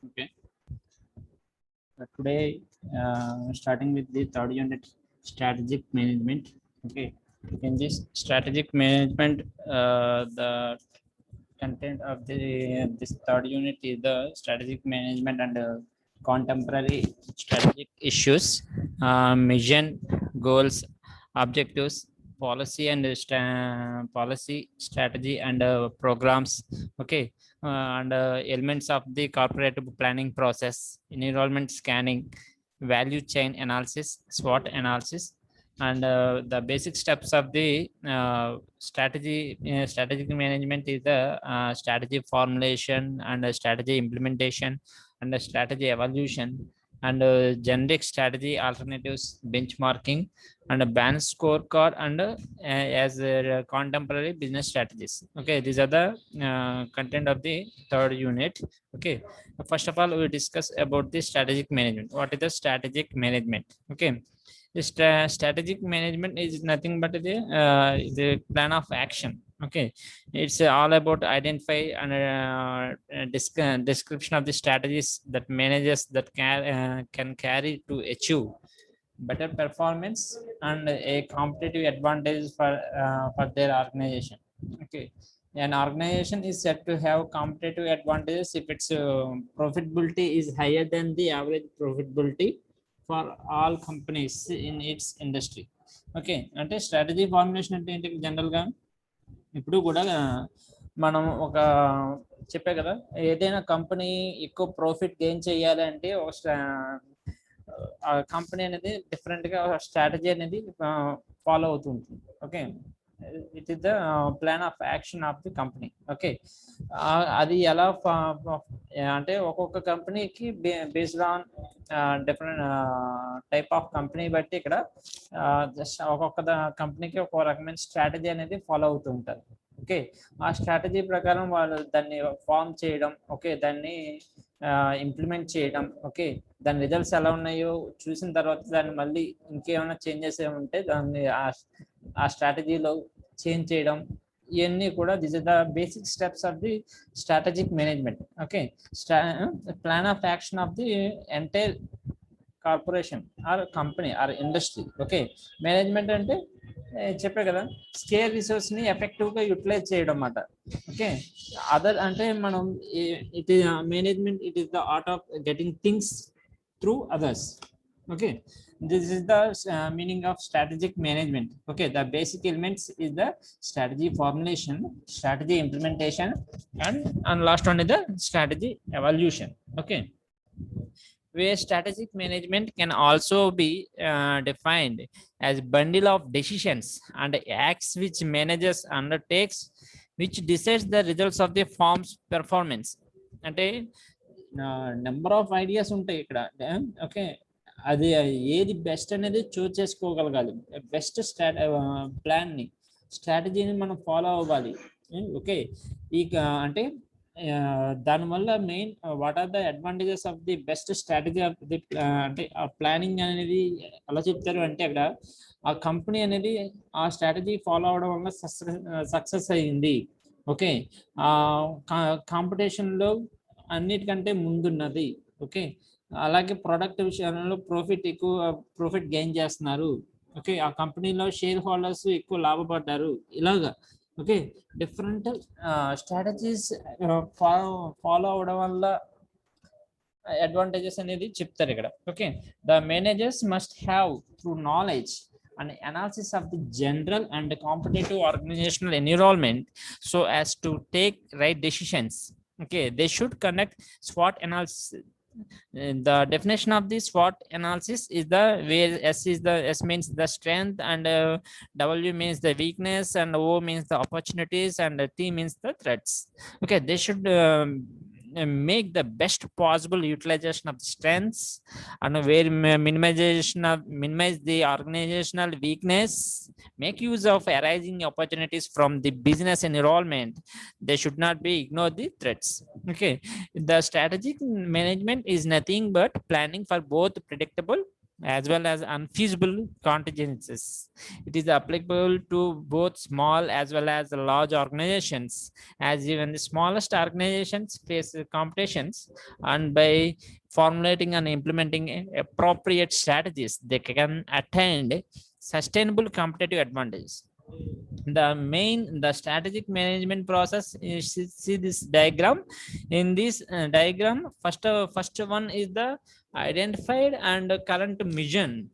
Okay. Today, starting with the third unit, strategic management. Okay. In this strategic management, the content of this third unit is the strategic management and contemporary strategic issues, mission, goals, objectives, policy and policy strategy and programs. Okay, and elements of the cooperative planning process, enrollment scanning, value chain analysis, SWOT analysis, and the basic steps of the strategic management is the strategy formulation and strategy implementation and strategy evolution and generic strategy alternatives, benchmarking and a band scorecard and as contemporary business strategies. Okay, these are the content of the third unit. Okay, first of all, we discuss about the strategic management. What is the strategic management? Okay, strategic management is nothing but the plan of action. Okay, it's all about identify and description of the strategies that managers that can carry to achieve better performance and a competitive advantage for their organization. Okay, an organization is said to have competitive advantages if its profitability is higher than the average profitability for all companies in its industry. Okay, అంటే strategy formulation అంటే ఏంటి జనరల్గా ఇప్పుడు కూడా మనం ఒక చెప్పే కదా, ఏదైనా కంపెనీ ఎక్కువ ప్రాఫిట్ గెయిన్ చేయాలి అంటే ఒక ఆ కంపెనీ అనేది డిఫరెంట్గా స్ట్రాటజీ అనేది ఫాలో అవుతుంటుంది. Okay, it is the plan of action of the company. Okay, అది ఎలా అంటే ఒక్కొక్క కంపెనీకి based on different type of company బట్టి ఇక్కడ ఒక్కొక్క కంపెనీకి ఒక రకమైన స్ట్రాటజీ అనేది ఫాలో అవుతూ ఉంటారు. ఓకే, ఆ స్ట్రాటజీ ప్రకారం వాళ్ళు దాన్ని ఫామ్ చేయడం, ఓకే, దాన్ని ఇంప్లిమెంట్ చేయడం, ఓకే, దాని రిజల్ట్స్ ఎలా ఉన్నాయో చూసిన తర్వాత దాన్ని మళ్ళీ ఇంకేమైనా చేంజెస్ ఏముంటే దాన్ని ఆ స్ట్రాటజీలో చేంజ్ చేయడం, ఇవన్నీ కూడా this is the basic steps of the strategic management. Okay, plan of action of the entire corporation or company or industry. Okay, management అంటే చెప్పే కదా, స్కేర్ రిసోర్స్ ని ఎఫెక్టివ్ గా యూటిలైజ్ చేయడం అన్నమాట. ఓకే, అదర్ అంటే మనం it is management, it is the art of getting things through others. Okay, this is the meaning of strategic management. Okay, the basic elements is the strategy formulation, strategy implementation, and last one is the strategy evolution. Okay, where strategic management can also be defined as bundle of decisions and acts which managers undertakes which decides the results of the firm's performance. అంటే number of ideas ఉంటాయి ఇక్కడ. Okay, అది ఏది best అనేది చూస్ చేసుకోగలగాలి. Best ప్లాన్ని, స్ట్రాటజీని మనం follow అవ్వాలి. Okay, ఈ అంటే దానివల్ల main what are the advantages of the best strategy of the అంటే ఆ ప్లానింగ్ అనేది ఎలా చెప్తారు అంటే అక్కడ ఆ కంపెనీ అనేది ఆ స్ట్రాటజీ ఫాలో అవడం వల్ల సక్సెస్ అయ్యింది. ఓకే, కాంపిటీషన్లో అన్నిటికంటే ముందున్నది. ఓకే, అలాగే ప్రొడక్ట్ విషయంలో ప్రాఫిట్ గెయిన్ చేస్తున్నారు. ఓకే, ఆ కంపెనీలో షేర్ హోల్డర్స్ ఎక్కువ లాభపడ్డారు. ఇలాగా ఓకే, డిఫరెంట్ స్ట్రాటజీస్ ఫాలో అవడం వల్ల అడ్వాంటేజెస్ అనేది చెప్తారు ఇక్కడ. Okay, the managers must have through knowledge and analysis of the general and competitive organizational environment so as to take right decisions. Okay, they should conduct SWOT analysis. The definition of the SWOT analysis is the where S means the strength and W means the weakness and O means the opportunities and T means the threats. Okay, they should make the best possible utilization of the strengths and where minimize the organizational weakness, make use of arising opportunities from the business environment. They should not be ignore the threats. Okay, the strategic management is nothing but planning for both predictable as well as unfeasible contingencies. It is applicable to both small as well as large organizations, as even the smallest organizations face competitions, and by formulating and implementing appropriate strategies, they can attain sustainable competitive advantage. The strategic management process is, see this diagram. In this diagram, first one is the identified and current mission.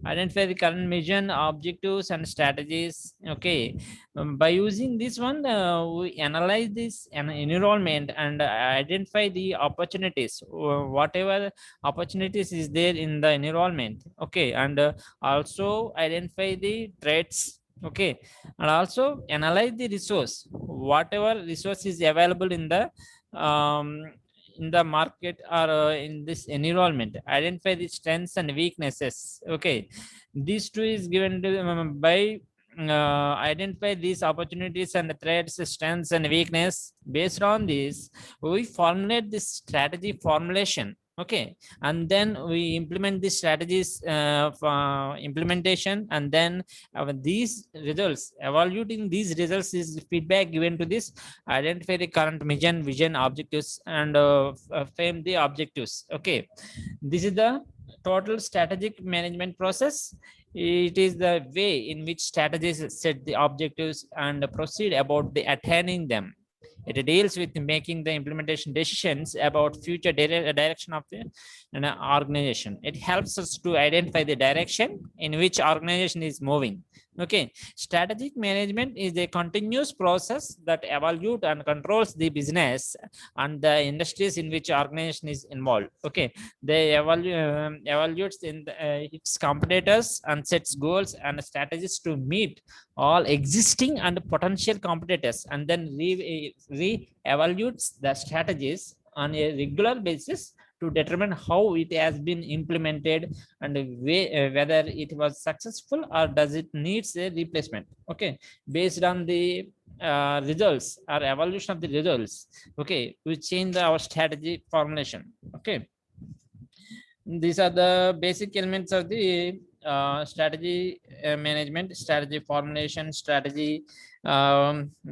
Identify the current mission, objectives and strategies. Okay. By using this one, we analyze this environment and identify the opportunities, whatever opportunities is there in the environment. Okay. And also identify the threats. Okay. And also analyze the resource, whatever resource is available um, in the market or in this environment. Identify the strengths and weaknesses. Okay. These two is given to by identify these opportunities and the threats, strengths and weakness. Based on this, we formulate this strategy formulation. Okay. And then we implement the strategies for implementation, and then these results, evaluating these results, is feedback given to this. Identify the current mission, vision, objectives, and frame the objectives. Okay. This is the total strategic management process. It is the way in which strategies set the objectives and proceed about the attaining them. It deals with making the implementation decisions about future direction of the organization. It helps us to identify the direction in which organization is moving. Okay. Strategic management is a continuous process that evaluates and controls the business and the industries in which organization is involved. Okay. They evaluates its competitors and sets goals and strategies to meet all existing and potential competitors, and then re-evaluates the strategies on a regular basis to determine how it has been implemented and whether it was successful or does it needs a replacement. Okay. Based on the results or evaluation of the results, okay, we change our strategy formulation. Okay. These are the basic elements of the strategy management: strategy formulation, strategy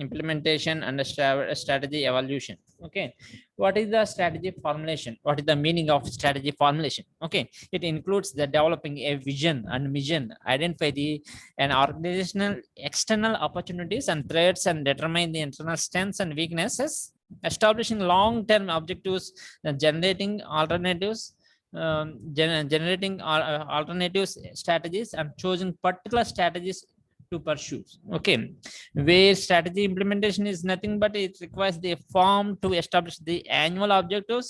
implementation, and strategy evaluation. Okay. What is the strategy formulation? What is the meaning of strategy formulation? Okay. It includes the developing a vision and mission, identify the an organizational external opportunities and threats, and determine the internal strengths and weaknesses, establishing long-term objectives, generating alternatives, generating alternative strategies, and choosing particular strategies to pursue. Okay. Where strategy implementation is nothing but it requires the firm to establish the annual objectives,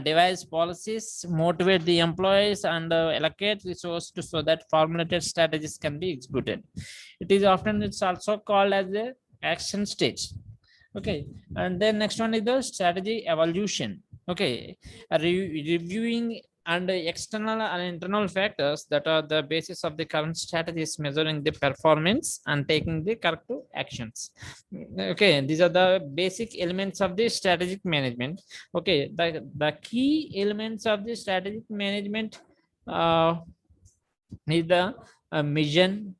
devise policies, motivate the employees, and allocate resources so that formulated strategies can be executed. It's also called as the action stage. Okay. And then next one is the strategy evolution. Okay. Reviewing and external and internal factors that are the basis of the current strategies, measuring the performance and taking the corrective actions. Okay. These are the basic elements of the strategic management. Okay. The key elements of the strategic management is the mission,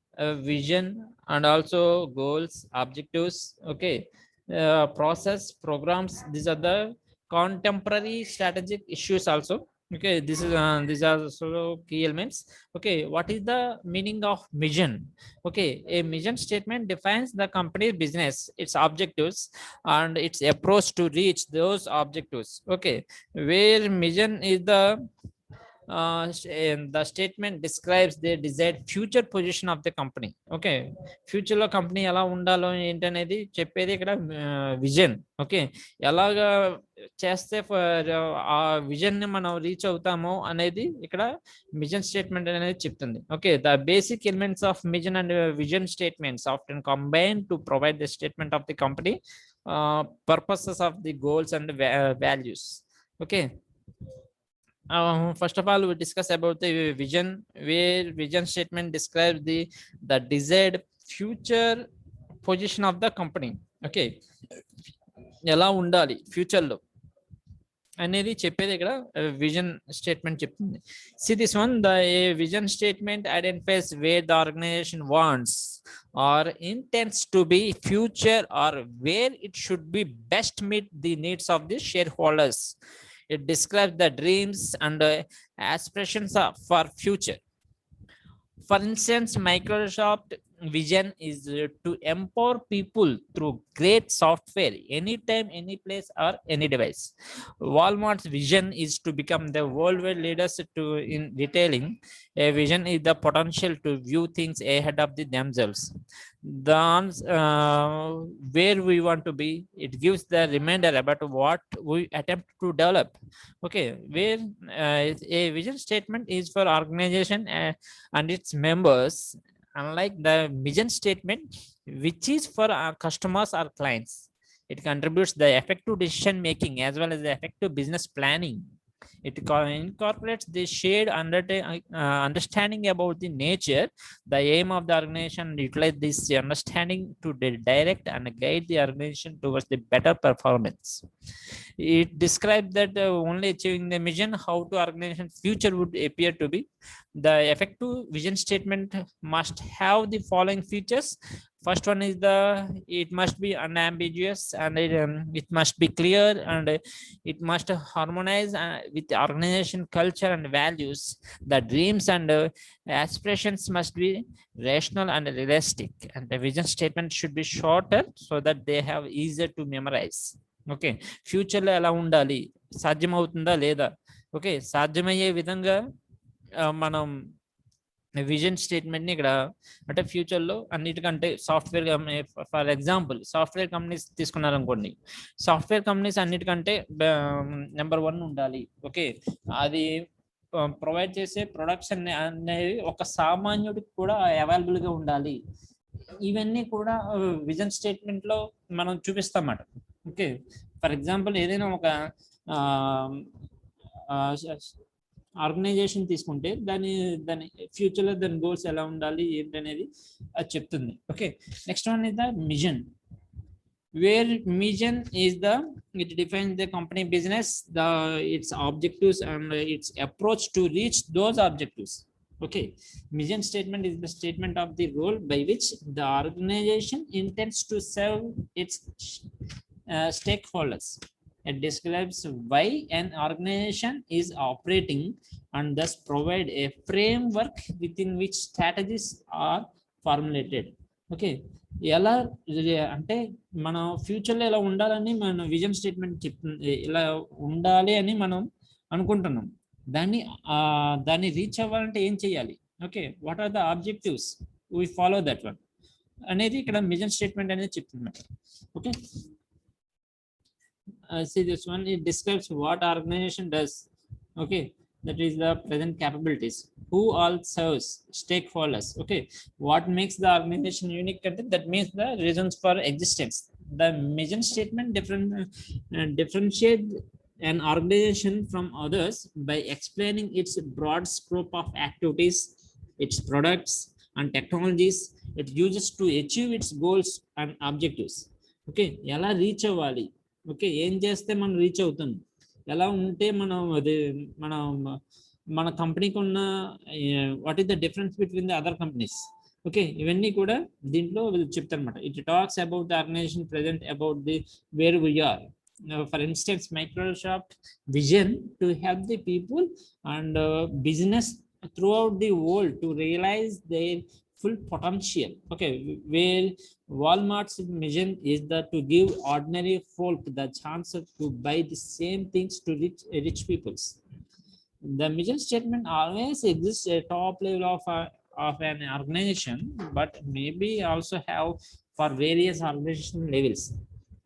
vision, and also goals, objectives. Okay. Process, programs. These are the contemporary strategic issues also. Okay. These are also key elements. Okay. What is the meaning of mission? Okay. A mission statement defines the company's business, its objectives, and its approach to reach those objectives. Okay. Where mission is the statement describes the desired future position of the company. Okay. Future లో company ఎలా ఉండాలో ఏంటనేది చెప్పేది ఇక్కడ vision. Okay. ఎలాగా చేస్తే ఆ vision ని మనం రీచ్ అవుతామో అనేది ఇక్కడ విజన్ స్టేట్మెంట్ అనేది చెప్తుంది. Okay. The basic elements of vision and vision statements often combine to provide the statement of the company purposes of the goals and values. Okay. First of all, we discuss about the vision, where vision statement describes the desired future position of the company. Okay. ఎలా ఉండాలి future లో, అనేది చెప్పేది ఇక్కడ vision statement చెప్తుంది. See this one, the vision statement identifies where the organization wants or intends to be future, or where it should be best meet the needs of the shareholders. It describes the dreams and aspirations for future. For instance, Microsoft vision is to empower people through great software anytime, any place, or any device. Walmart's vision is to become the worldwide leaders to in retailing. A vision is the potential to view things ahead of themselves. The where we want to be, it gives the reminder about what we attempt to develop. Okay, where a vision statement is for organization and its members, unlike the mission statement, which is for our customers or clients. It contributes the effective decision making as well as the effective business planning. It incorporates the shared understanding about the nature, the aim of the organization, and utilize this understanding to direct and guide the organization towards the better performance. It describes that only achieving the mission, how to organization future would appear to be. The effective vision statement must have the following features. First one is it must be unambiguous, and it must be clear, and it must harmonize with the organization culture and values. The dreams and aspirations must be rational and realistic, and the vision statement should be shorter so that they have easier to memorize. Okay, ఫ్యూచర్లో ఎలా ఉండాలి, సాధ్యమవుతుందా లేదా, okay, సాధ్యమయ్యే విధంగా మనం vision స్టేట్మెంట్ని ఇక్కడ అంటే ఫ్యూచర్లో అన్నిటికంటే software, for example software companies తీసుకున్నారనుకోండి, సాఫ్ట్వేర్ కంపెనీస్ అన్నిటికంటే నెంబర్ 1 ఉండాలి. ఓకే, అది ప్రొవైడ్ చేసే ప్రొడక్ట్స్ అనేది ఒక సామాన్యుడికి కూడా అవైలబుల్గా ఉండాలి. ఇవన్నీ కూడా విజన్ స్టేట్మెంట్లో మనం చూపిస్తామన్నమాట. ఓకే, ఫర్ ఎగ్జాంపుల్ ఏదైనా ఒక ఆర్గనైజేషన్ తీసుకుంటే దాని దాని ఫ్యూచర్లో దాని గోల్స్ ఎలా ఉండాలి ఏంటనేది అది చెప్తుంది. Okay, next one is the mission, where mission is it defines the company business, its objectives and its approach to reach those objectives. Okay, mission statement is the statement of the role by which the organization intends to serve its stakeholders. It describes why an organization is operating and thus provide a framework within which strategies are formulated. Okay, ఎలా అంటే మనం ఫ్యూచర్లో ఎలా ఉండాలని మన vision statement చెప్తుంది, ఇలా ఉండాలి అని మనం అనుకుంటున్నాం. దాన్ని రీచ్ అవ్వాలంటే ఏం చేయాలి, okay, what are the objectives, we follow that one అనేది ఇక్కడ విజన్ స్టేట్మెంట్ అనేది చెప్తుంది. Okay, see this one, it describes what organization does. Okay, that is the present capabilities, who all serves stakeholders. Okay, what makes the organization unique, that means the reasons for existence. The mission statement differentiate an organization from others by explaining its broad scope of activities, its products and technologies it uses to achieve its goals and objectives. Okay, ఎలా reach అవ్వాలి, okay, ఏం చేస్తే మనం reach అవుతాం, ఎలా ఉంటే మనం అది మన కంపెనీకి ఉన్న what is the difference between the other companies. Okay, ఇవన్నీ కూడా దీంట్లో చెప్తారనమాట. It talks about the organisation present about the where we are. For instance Microsoft vision to help the people and business throughout the world to realize their full potential. Okay, where Walmart's mission is that to give ordinary folk the chance to buy the same things to rich peoples. The mission statement always exists at top level of an organization, but maybe also have for various organization levels.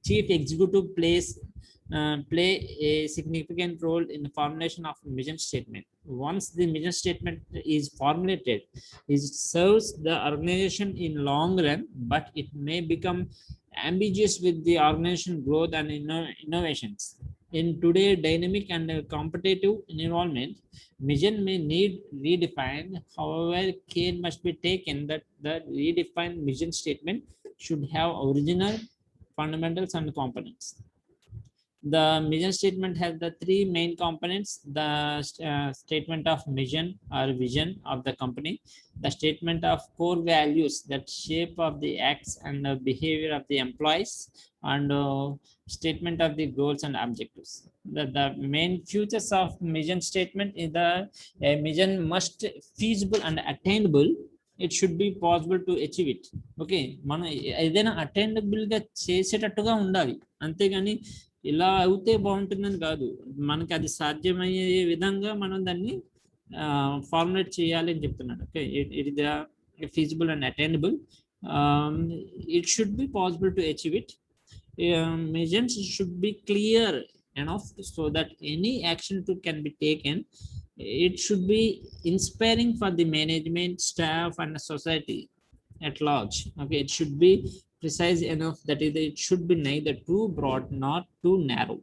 Chief executive play a significant role in the formulation of mission statement. Once the mission statement is formulated, it serves the organization in long run, but it may become ambiguous with the organization growth and innovations. In today's dynamic and competitive environment, mission may need redefined. However, care must be taken that the redefined mission statement should have original fundamentals and components. The mission statement has the three main components: the statement of mission or vision of the company, the statement of core values that shape of the acts and the behavior of the employees, and statement of the goals and objectives. The main features of mission statement is the a mission must feasible and attainable. It should be possible to achieve it. Okay, మనం ఏదైనా అటెండబుల్ గా చేసేటట్టుగా ఉండాలి, అంతేగాని ఇలా అవుతే బాగుంటుందని కాదు. మనకి అది సాధ్యమయ్యే విధంగా మనం దాన్ని ఫార్ములేట్ చేయాలి అని చెప్తున్నాడు. Okay, it is feasible and attainable. It should be possible to achieve it. Measures should be clear enough so that any action can be taken. It should be inspiring for the management, staff, and the society at large. Okay, it should be precise enough that it should be neither too broad nor too narrow.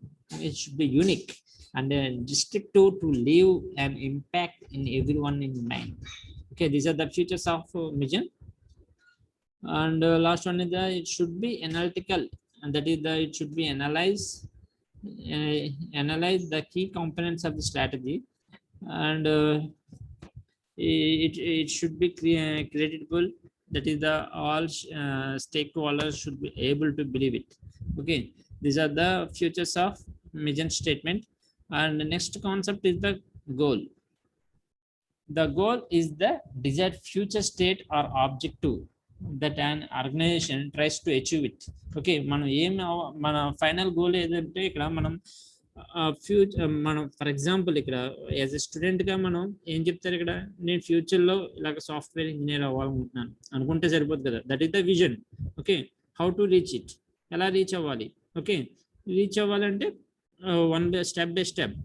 It should be unique and distinctive to leave an impact in everyone in mind. Okay, these are the features of mission. And last one is that it should be analytical, and that is that it should be analyze the key components of the strategy, and it should be creditable. That is the all stakeholders should be able to believe it. Okay, these are the features of mission statement. And the next concept is the goal. The goal is the desired future state or objective that an organization tries to achieve it. Okay, మనం మన final goal ఏదంటే ఇక్కడ మనం future మనం for example ఇక్కడ as a స్టూడెంట్గా మనం ఏం చెప్తారు, ఇక్కడ నేను ఫ్యూచర్లో ఇలాగ సాఫ్ట్వేర్ ఇంజనీర్ అవ్వాలనుకుంటున్నాను అనుకుంటే సరిపోదు కదా. That is the vision. Okay, how to reach it, ఎలా రీచ్ అవ్వాలి. ఓకే, రీచ్ అవ్వాలంటే స్టెప్ బై స్టెప్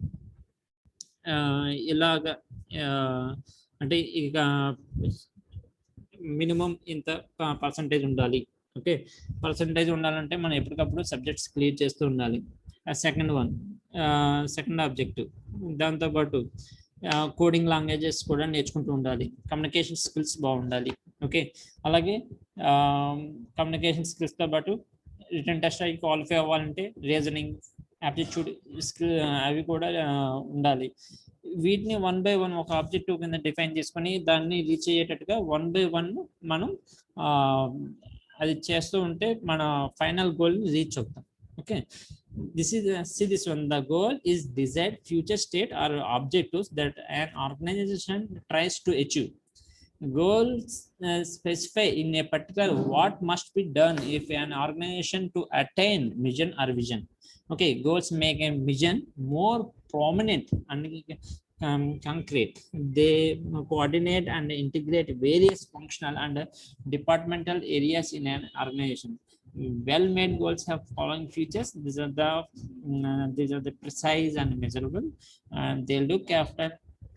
ఇలాగ అంటే ఇక మినిమం ఇంత పర్సంటేజ్ ఉండాలి. ఓకే, పర్సంటేజ్ ఉండాలంటే మనం ఎప్పటికప్పుడు సబ్జెక్ట్స్ క్లియర్ చేస్తూ ఉండాలి. Second objective. దాంతోపాటు కోడింగ్ లాంగ్వేజెస్ కూడా నేర్చుకుంటూ ఉండాలి. కమ్యూనికేషన్ స్కిల్స్ బాగుండాలి. ఓకే, అలాగే కమ్యూనికేషన్ స్కిల్స్తో పాటు రిటర్న్ టెస్ట్ అవి క్వాలిఫై అవ్వాలంటే రీజనింగ్, యాప్టిట్యూడ్ స్కిల్ అవి కూడా ఉండాలి. వీటిని 1 by 1 ఒక ఆబ్జెక్టివ్ కింద డిఫైన్ చేసుకొని దాన్ని రీచ్ అయ్యేటట్టుగా 1 by 1 మనం అది చేస్తూ ఉంటే మన ఫైనల్ గోల్ని రీచ్ అవుతాం. Okay, this one, the goal is desired future state or objectives that an organization tries to achieve. Goals specify in a particular what must be done if an organization to attain mission or vision. Okay, goals make a mission more prominent and concrete. They coordinate and integrate various functional and departmental areas in an organization. Well-made goals have following features. These are the precise and measurable, and they look after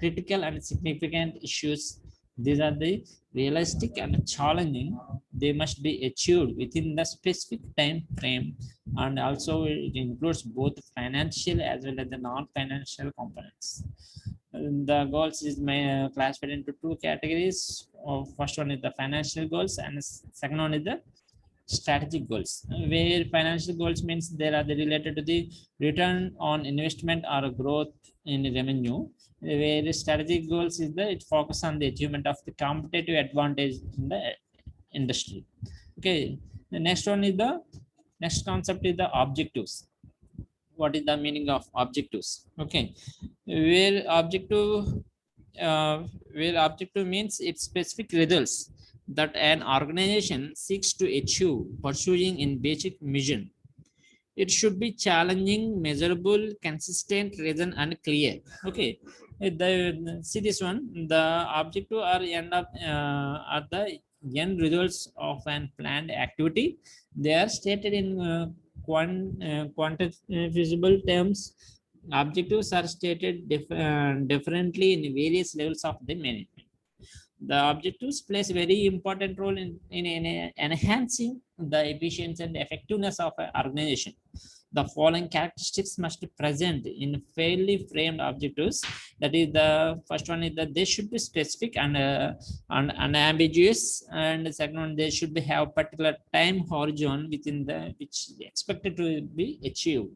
critical and significant issues. These are the realistic and challenging. They must be achieved within the specific time frame, and also it includes both financial as well as the non-financial components. The goals is classified into two categories. First one is the financial goals, and second one is the strategic goals. Where financial goals means they are related to the return on investment or growth in revenue. Where strategic goals is the it focus on the achievement of the competitive advantage in the industry. Okay, the next one is the next concept is the objectives. What is the meaning of objectives? Okay, where objective means its specific results that an organization seeks to achieve pursuing in basic mission. It should be challenging, measurable, consistent, reason and clear. Okay, see this one, the objective are the end results of an planned activity. They are stated in quantifiable terms. Objectives are stated differently in various levels of the management. The objectives plays a very important role in enhancing the efficiency and effectiveness of an organization. The following characteristics must be present in fairly framed objectives. That is, the first one is that they should be specific and unambiguous, and the second one, they should be have particular time horizon within the which expected to be achieved.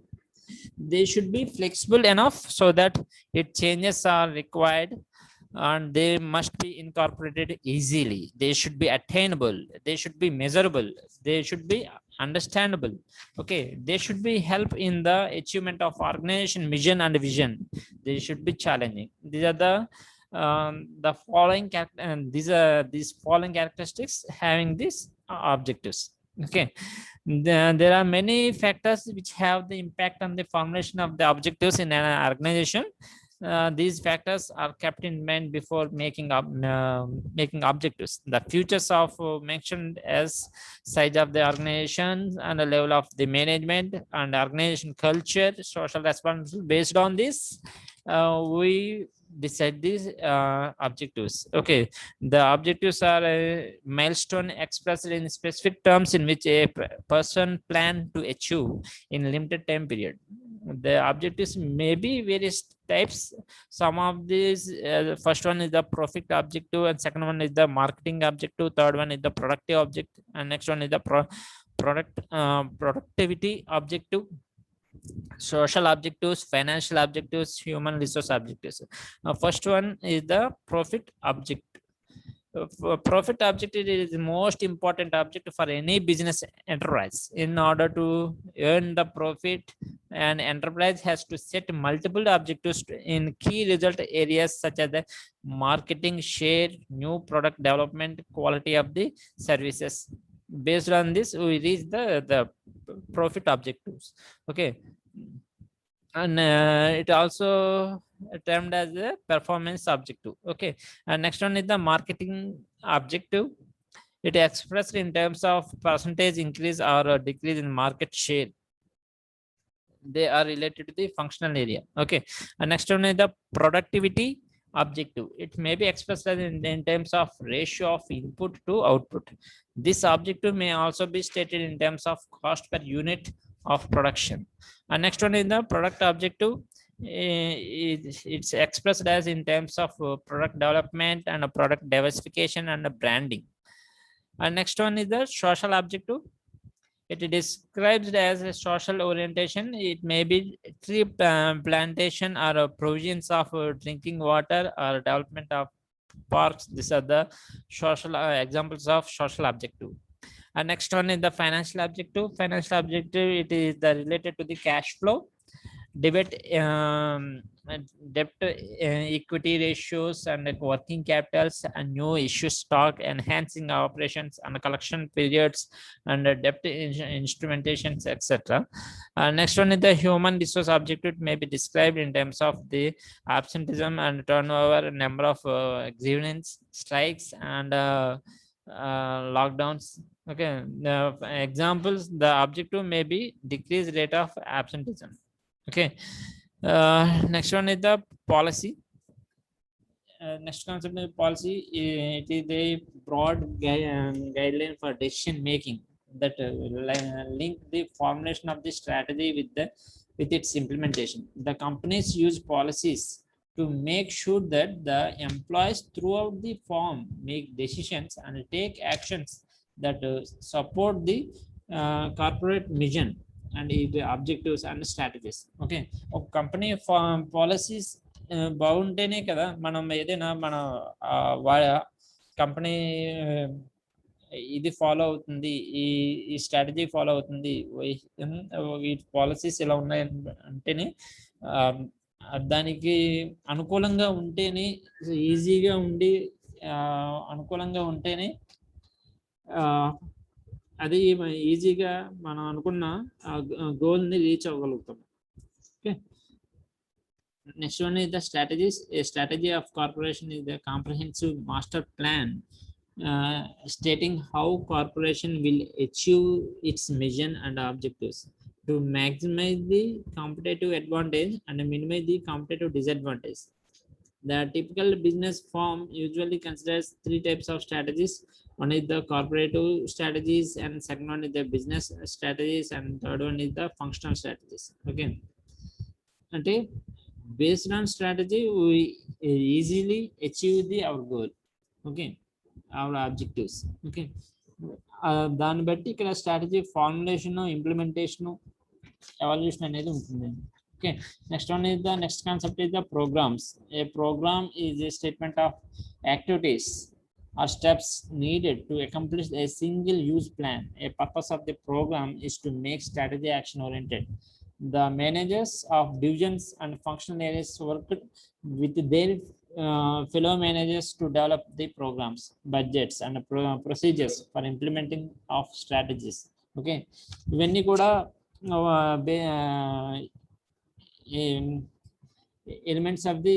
They should be flexible enough so that it changes are required, and they must be incorporated easily. They should be attainable. They should be measurable. They should be understandable. Okay, they should be help in the achievement of organization mission and vision. They should be challenging. These are the following and these following characteristics having these objectives. Okay, there are many factors which have the impact on the formulation of the objectives in an organization. These factors are kept in mind before making up making objectives. The futures of mentioned as size of the organization and the level of the management and organization culture, social responsibility. Based on this, we decide these objectives. Okay, the objectives are a milestone expressed in specific terms in which a person plan to achieve in limited time period. The objectives may be various types. Some of these, first one is the profit objective, and second one is the marketing objective, third one is the productive objective, and next one is the productivity objective, social objectives, financial objectives, human resource objectives. First one is the profit object. Profit objective is the most important objective for any business enterprise. In order to earn the profit, an enterprise has to set multiple objectives in key result areas such as the marketing, share, new product development, quality of the services. Based on this, we reach the profit objectives. Okay, and it also termed as a performance objective. Okay, and next one is the marketing objective. It expressed in terms of percentage increase or decrease in market share. They are related to the functional area. Okay, and next one is the productivity objective. It may be expressed as in terms of ratio of input to output. This objective may also be stated in terms of cost per unit of production. And next one is the product objective. It's expressed as in terms of product development and product diversification and branding. And next one is the social objective. It is described as a social orientation. It may be tree plantation or provisions of drinking water or development of parks. These are the social examples of social objective. And next one is the financial objective. Financial objective, it is the related to the cash flow, debit, debt, equity ratios, and working capitals, and new issue stock, enhancing operations and collection periods, and debt instrumentations, etc. Next one is the human resource objective. It may be described in terms of the absenteeism and turnover, number of grievance, strikes, and lockdowns. Okay, the examples, the objective may be decreased rate of absenteeism. Okay, next one is the policy. Next concept is policy. It is a broad guideline for decision making that link the formulation of the strategy with its implementation. The companies use policies to make sure that the employees throughout the firm make decisions and take actions that support the corporate mission and the objectives and strategies. Okay, ఒక company policies బాగుంటేనే కదా మనం ఏదైనా మన company ఇది follow అవుతుంది, ఈ strategy follow అవుతుంది, ఈ పాలసీస్ ఇలా ఉన్నాయి అంటేనే దానికి అనుకూలంగా ఉంటేనే, ఈజీగా ఉండి అనుకూలంగా ఉంటేనే అది ఈజీగా మనం అనుకున్న గోల్ని రీచ్ అవ్వగలుగుతాం. Okay, next one is the strategies. A strategy of corporation is the comprehensive master plan stating how corporation will achieve its mission and objectives to maximize the competitive advantage and minimize the competitive disadvantage. The typical business firm usually considers three types of strategies. One is the cooperative strategies, and second one is the business strategies, and third one is the functional strategies. Okay, అంటే based on strategy we easily achieve our goal. Okay, our objectives. Okay, దాన్ని బట్టి ఇక్కడ strategy formulation, implementation, evolution అనేది ఉంటుంది. Okay, next one is the next concept is the programs. A program is a statement of activities or steps needed to accomplish a single use plan. A purpose of the program is to make strategy action oriented. The managers of divisions and functional areas work with their fellow managers to develop the programs, budgets, and procedures for implementing of strategies. Okay, ఇవన్నీ కూడా elements of the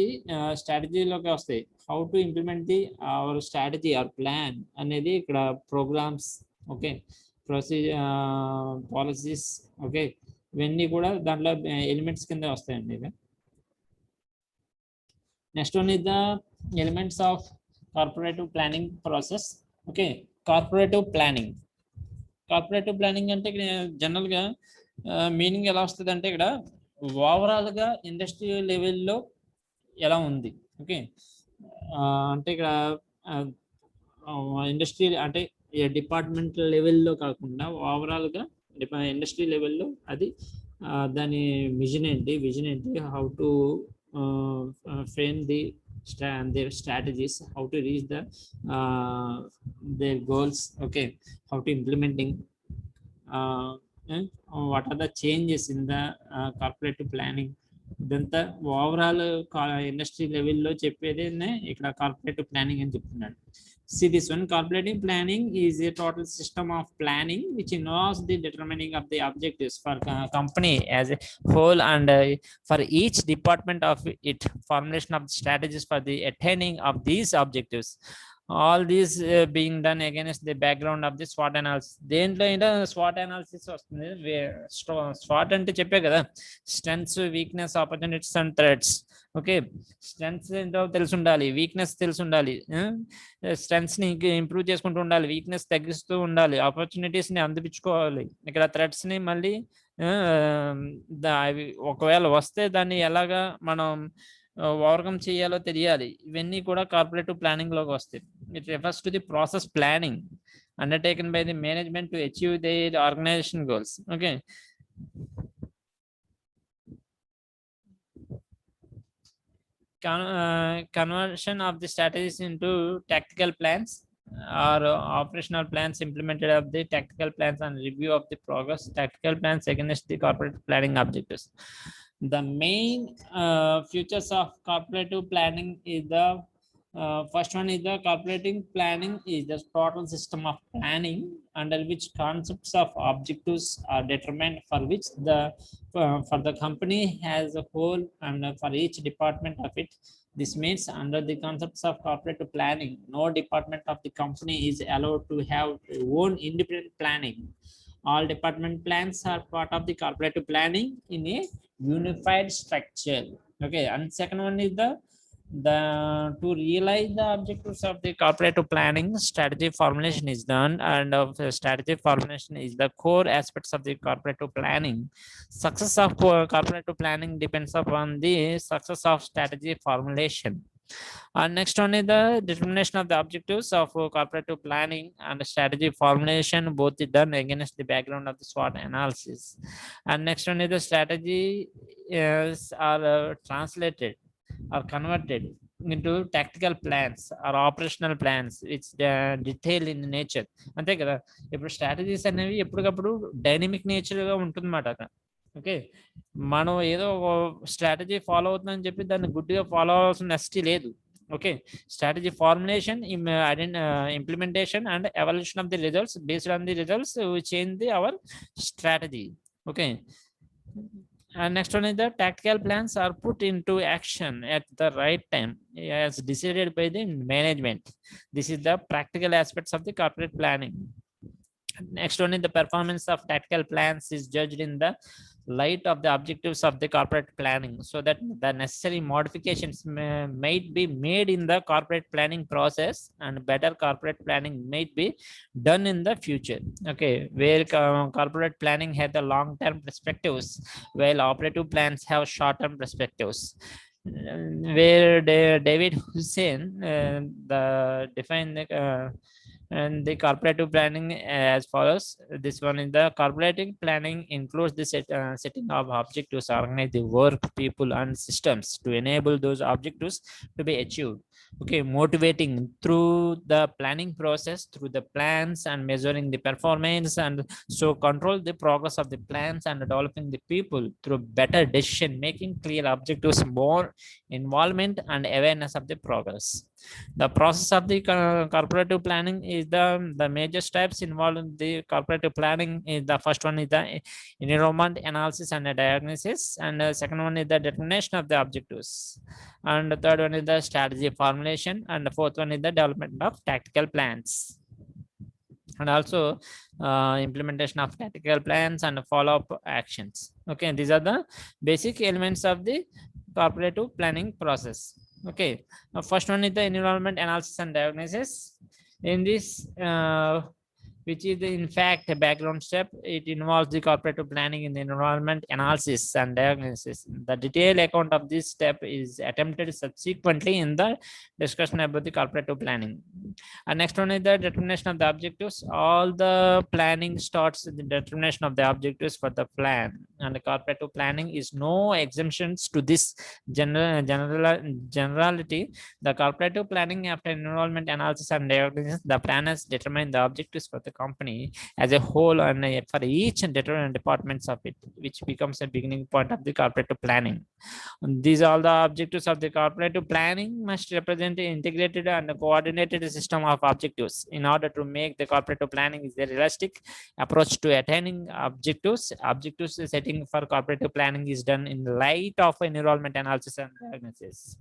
స్ట్రాటజీలోకి వస్తాయి. How to implement the our strategy are plan అనేది ఇక్కడ programmes, okay, policies, okay, ఇవన్నీ కూడా దాంట్లో elements కింద వస్తాయండి. ఇవి next one is the elements of cooperative planning process. Okay, cooperative planning అంటే ఇక్కడ జనరల్గా మీనింగ్ ఎలా వస్తుంది అంటే ఇక్కడ ఓవరాల్గా ఇండస్ట్రీ లెవెల్లో ఎలా ఉంది. ఓకే, అంటే ఇక్కడ ఇండస్ట్రీ అంటే డిపార్ట్మెంట్ లెవెల్లో కాకుండా ఓవరాల్గా ఇండస్ట్రీ లెవెల్లో అది దాని విజన్ ఏంటి, how to frame the their strategies, how to reach their goals, okay, how to implementing, what are the changes in the corporate planning. ఇదంతా ఓవరాల్ ఇండస్ట్రీ లెవెల్లో చెప్పేదేనే ఇక్కడ కార్పొరేటివ్ ప్లానింగ్ అని చెప్తున్నాడు. See this one, cooperative planning is a total system of planning which involves the determining of the objectives for company as a whole and for each department of it, formulation of strategies for the attaining of these objectives. All these being done against the background of the SWOT analysis. దేంట్లో ఏంటో SWOT analysis వస్తుంది. SWOT అంటే చెప్పే కదా, strengths, weakness, opportunities and threats. Okay, strengths ఏంటో తెలిసి ఉండాలి, weakness తెలిసి ఉండాలి, స్ట్రెంగ్స్ని ఇంప్రూవ్ చేసుకుంటూ ఉండాలి, వీక్నెస్ తగ్గిస్తూ ఉండాలి, ఆపర్చునిటీస్ని అందిపించుకోవాలి, ఇక్కడ థ్రెట్స్ని మళ్ళీ అవి ఒకవేళ వస్తే దాన్ని ఎలాగా మనం ఓవర్కమ్ చేయాలో తెలియాలి. ఇవన్నీ కూడా కార్పొరేటివ్ ప్లానింగ్ లోకి వస్తాయి. It refers to the process planning undertaken by the management to achieve their organisation goals. Okay, conversion of the strategies into tactical plans or operational plans, implemented of the tactical plans and review of the progress tactical plans against the corporate planning objectives. The main features of cooperative planning is the first one is the cooperative planning is the total system of planning under which concepts of objectives are determined for which the for the company as a whole and for each department of it. This means under the concepts of cooperative planning, no department of the company is allowed to have own independent planning. All department plans are part of the cooperative planning in a unified structure. Okay, and second one is the to realize the objectives of the cooperative planning, strategy formulation is done, and strategy formulation is the core aspects of the cooperative planning. Success of cooperative planning depends upon the success of strategy formulation. And next one is the determination of the objectives of cooperative planning and strategy formulation, both is done against the background of the SWOT analysis. And next one is the strategy are translated or converted into tactical plans or operational plans which detail in nature. అంతే కదా, ఇప్పుడు strategies అనేవి ఎప్పటికప్పుడు dynamic నేచర్గా ఉంటుందన్నమాట అక్కడ. Okay, మనం ఏదో strategy follow అవుతుందని చెప్పి దాన్ని గుడ్డిగా ఫాలో అవ్వాల్సిన నెసిటీ లేదు. Okay, strategy formulation, implementation and evolution of the results, based on the results we change the our strategy. Okay, and next one is the tactical plans are put into action at the right time as decided by the management. This is the practical aspects of the corporate planning. Next one is the performance of tactical plans is judged in the light of the objectives of the corporate planning, so that the necessary modifications might be made in the corporate planning process and better corporate planning might be done in the future. Okay, where corporate planning has the long-term perspectives while operative plans have short-term perspectives. Where David Hussein the define the And the cooperative planning as follows. This one is the cooperative planning includes the setting of objectives, organize the work, people and systems to enable those objectives to be achieved. Okay, motivating through the planning process, through the plans and measuring the performance, and so control the progress of the plans and developing the people through better decision making, clear objectives, more involvement and awareness of the progress. The process of the cooperative planning is the major steps involved in the cooperative planning. Is the first one is the environment analysis and the diagnosis, and the second one is the determination of the objectives, and the third one is the strategy formulation, and the fourth one is the development of tactical plans, and also implementation of tactical plans and follow-up actions. Okay, these are the basic elements of the cooperative planning process. Okay, first one is the environment analysis and diagnosis. In this which is in fact a background step. It involves the cooperative planning in the environment analysis and diagnosis. The detailed account of this step is attempted subsequently in the discussion about the cooperative planning. And next one is the determination of the objectives. All the planning starts with the determination of the objectives for the plan, and the cooperative planning is no exemptions to this generality. The cooperative planning after enrollment analysis and diagnosis, the planners determine the objectives for the company as a whole and for each and different departments of it, which becomes a beginning point of the cooperative planning. These are the objectives of the cooperative planning must represent an integrated and coordinated system of objectives. In order to make the cooperative planning is a realistic approach to attaining objectives. Objectives setting for cooperative planning is done in light of enrollment analysis and diagnosis.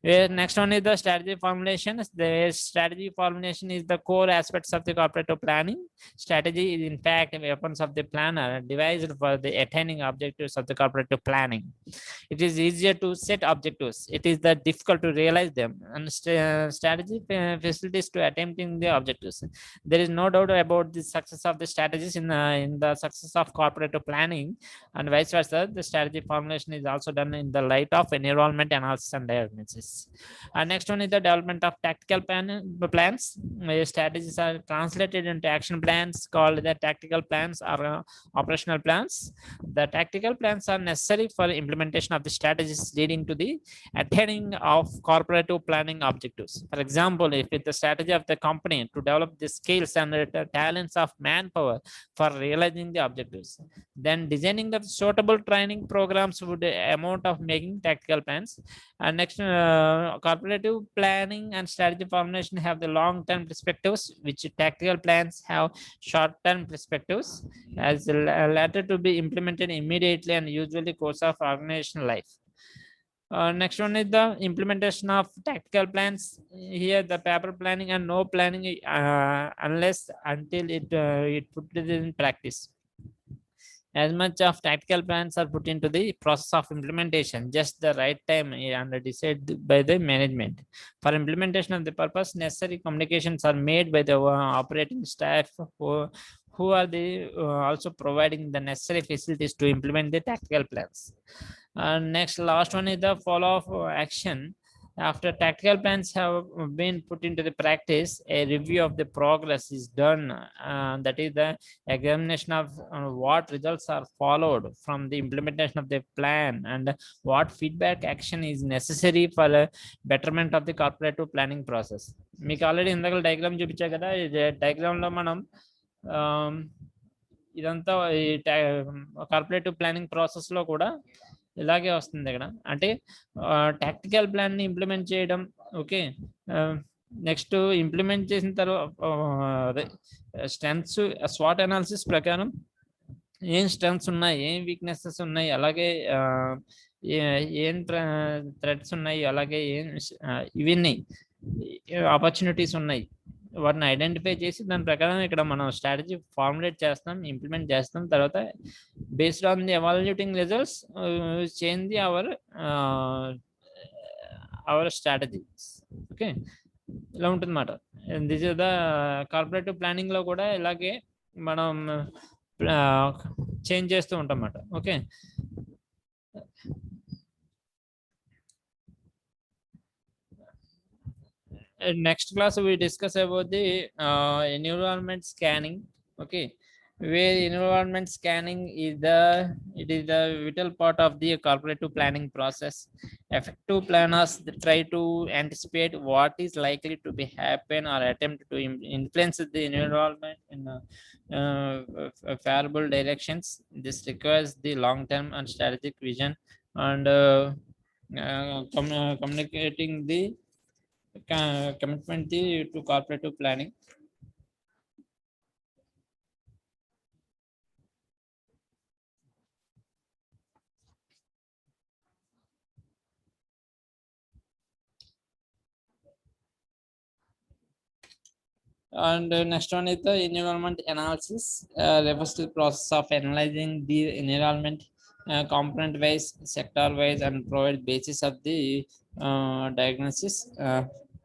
Next one is the strategy formulation. The strategy formulation is the core aspects of the cooperative planning. Strategy is in fact weapons of the planner devised for the attaining objectives of the cooperative planning. It is easier to set objectives. It is the difficult to realize them, and strategy facilities to attempting the objectives. There is no doubt about the success of the strategies in the success of cooperative planning, and vice versa. The strategy formulation is also done in the light of environment analysis and diagnosis. And next one is the development of tactical plans. Strategies are translated into action plans called the tactical plans or operational plans. The tactical plans are necessary for implementation of the strategies leading to the attaining of cooperative planning objectives. For example, if it's the strategy of the company to develop the skills and the talents of manpower for realizing the objectives, then designing the suitable training programs would amount of making tactical plans. And next, cooperative planning and strategy formulation have the long-term perspectives, which tactical plans have short-term perspectives, as the latter to be implemented immediately and usually course of organizational life. Next one is the implementation of tactical plans. Here the paper planning and no planning unless until it put it in practice. As much of tactical plans are put into the process of implementation, just the right time and decided by the management. For implementation of the purpose, necessary communications are made by the operating staff who are the also providing the necessary facilities to implement the tactical plans. Next, last one is the follow-up action. After tactical plans have been put into the practice, a review of the progress is done. That is the examination of what results are followed from the implementation of the plan and what feedback action is necessary for a betterment of the cooperative planning process. మీకు already ఇందాక diagram చూపించా కదా, ఈ diagram లో మనం ఇదంతా ఈ cooperative planning process లో కూడా ఇలాగే వస్తుంది ఇక్కడ. అంటే టాక్టికల్ ప్లాన్ ని ఇంప్లిమెంట్ చేయడం. ఓకే, నెక్స్ట్ ఇంప్లిమెంట్ చేసిన తర్వాత స్ట్రెంగ్త్స్ స్వాట్ అనాలిసిస్ ప్రకారం ఏం స్ట్రెంగ్త్స్ ఉన్నాయి, ఏం వీక్నెసెస్ ఉన్నాయి, అలాగే ఏం థ్రెట్స్ ఉన్నాయి, అలాగే ఏం ఇవన్నీ ఆపర్చునిటీస్ ఉన్నాయి, వాటిని ఐడెంటిఫై చేసి దాని ప్రకారం ఇక్కడ మనం స్ట్రాటజీ ఫార్ములేట్ చేస్తాం, ఇంప్లిమెంట్ చేస్తాం. తర్వాత based on the evaluating results change the our strategies. Okay, ఇలా ఉంటుంది అన్నమాట. This is the corporative planning లో కూడా ఇలాగే మనం చేంజ్ చేస్తూ ఉంటాం అన్నమాట. Okay, Next class we discuss about the environment scanning. Okay, where environment scanning is the vital part of the cooperative planning process. Effective planners try to anticipate what is likely to be happen or attempt to influence the environment in favorable directions. This requires the long-term and strategic vision and communicating the commitment to cooperative planning. And next one is the environment analysis, refers to the process of analyzing the environment component wise, sector wise, and provide basis of the diagnosis.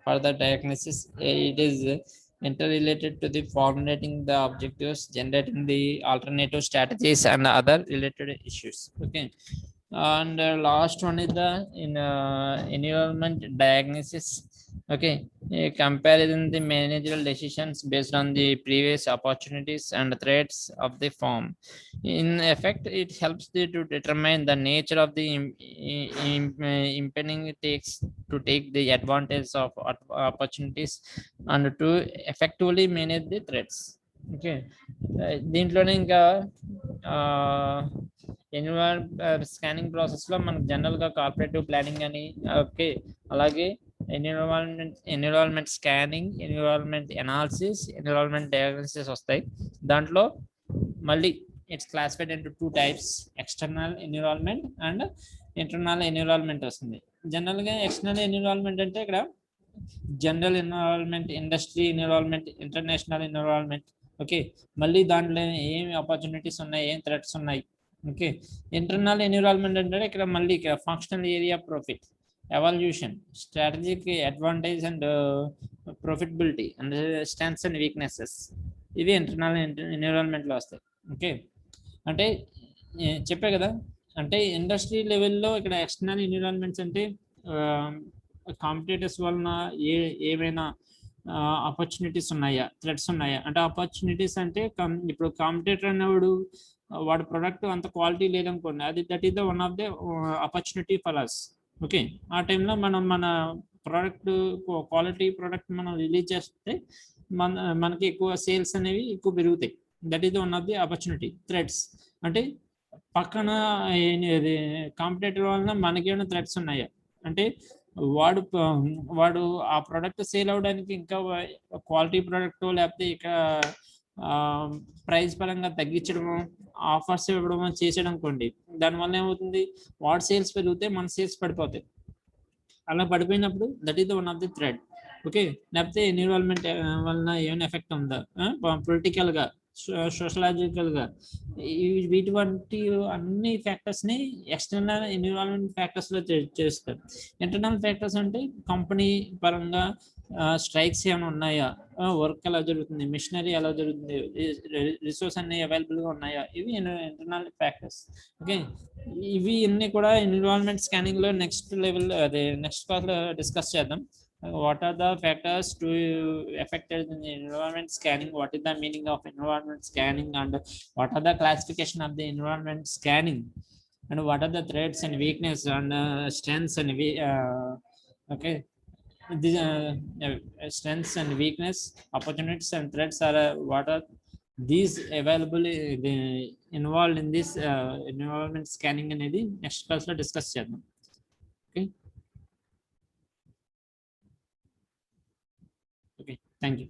For the diagnosis, it is interrelated to the formulating the objectives, generating the alternative strategies, and other related issues. Okay, and last one is the environment diagnosis. Okay, comparison the managerial decisions based on the previous opportunities and threats of the firm. In effect, it helps to determine the nature of the impending takes to take the advantage of opportunities and to effectively manage the threats. Okay, దీంట్లోనే ఇంకా scanning process లో మనకు general గా cooperative planning అని okay అలాగే environment scanning, environment analysis, environment diagnosis వస్తాయి. దాంట్లో మళ్ళీ it's classified into two types, external environment and internal environment వస్తుంది. జనరల్ గా ఎక్స్టర్నల్ ఎన్విరాన్మెంట్ అంటే ఇక్కడ general environment, industry environment, international environment. Okay, మళ్ళీ దాంట్లో ఏం ఆపర్చునిటీస్ ఉన్నాయి, ఏం థ్రెట్స్ ఉన్నాయి. ఓకే, ఇంటర్నల్ ఎన్విరాన్మెంట్ అంటే ఇక్కడ మళ్ళీ ఇక్కడ functional area profit, evolution, strategic advantage and profitability and strengths and weaknesses, ఇవి ఇంటర్నల్ ఎన్విరాన్మెంట్లో వస్తాయి. ఓకే, అంటే చెప్పే కదా, అంటే ఇండస్ట్రీ లెవెల్లో ఇక్కడ ఎక్స్టర్నల్ ఎన్విరాన్మెంట్స్ అంటే కాంపిటేటర్స్ వలన ఏమైనా ఆపర్చునిటీస్ ఉన్నాయా, థ్రెట్స్ ఉన్నాయా. అంటే ఆపర్చునిటీస్ అంటే ఇప్పుడు కాంపిటేటర్ అనేవాడు వాడి ప్రొడక్ట్ అంత క్వాలిటీ లేదనుకోండి, అది that is the one of the opportunity for us. Okay, ఆ టైంలో మనం మన ప్రోడక్ట్ క్వాలిటీ ప్రోడక్ట్ మనం రిలీజ్ చేస్తే మనకి ఎక్కువ సేల్స్ అనేవి ఎక్కువ పెరుగుతాయి. That is the one of the opportunity. Threats అంటే పక్కన కాంపిటేటర్ వలన మనకేమైనా థ్రెట్స్ ఉన్నాయా అంటే వాడు ఆ ప్రోడక్ట్ సేల్ అవడానికి ఇంకా క్వాలిటీ ప్రోడక్ట్ లేకపోతే ఇక ప్రైస్ పరంగా తగ్గించడము, ఆఫర్స్ ఇవ్వడము చేసాడు అనుకోండి, దానివల్ల ఏమవుతుంది, వాడు సేల్స్ పెరిగితే మన సేల్స్ పడిపోతాయి. అలా పడిపోయినప్పుడు that is the one of the thread. Okay, లేకపోతే ఎన్విరాన్మెంట్ వలన ఏమైనా ఎఫెక్ట్ ఉందా, పొలిటికల్గా, సోషలాజికల్గా, వీటి అన్ని ఫ్యాక్టర్స్ని ఎక్స్టర్నల్ ఎన్విరాన్మెంట్ ఫ్యాక్టర్స్లో చేస్తారు. ఇంటర్నల్ ఫ్యాక్టర్స్ అంటే కంపెనీ పరంగా స్ట్రైక్స్ ఏమైనా ఉన్నాయా, వర్క్ ఎలా జరుగుతుంది, మిషనరీ ఎలా జరుగుతుంది, రిసోర్స్ అన్ని అవైలబుల్గా ఉన్నాయా, ఇవి ఇంటర్నల్ ఫ్యాక్టర్స్. ఓకే, ఇవి అన్ని కూడా ఎన్విరాన్మెంట్ స్కానింగ్లో నెక్స్ట్ లెవెల్ అదే నెక్స్ట్ క్లాస్లో డిస్కస్ చేద్దాం. What are the factors to affected in the environment scanning, what is the meaning of environment scanning, and what are the classification of the environment scanning, and what are the threats and weakness and strengths and okay, these strengths and weakness, opportunities and threats are what are these available involved in this environment scanning అనేది next class లో discuss చేద్దాం. Okay, okay, thank you.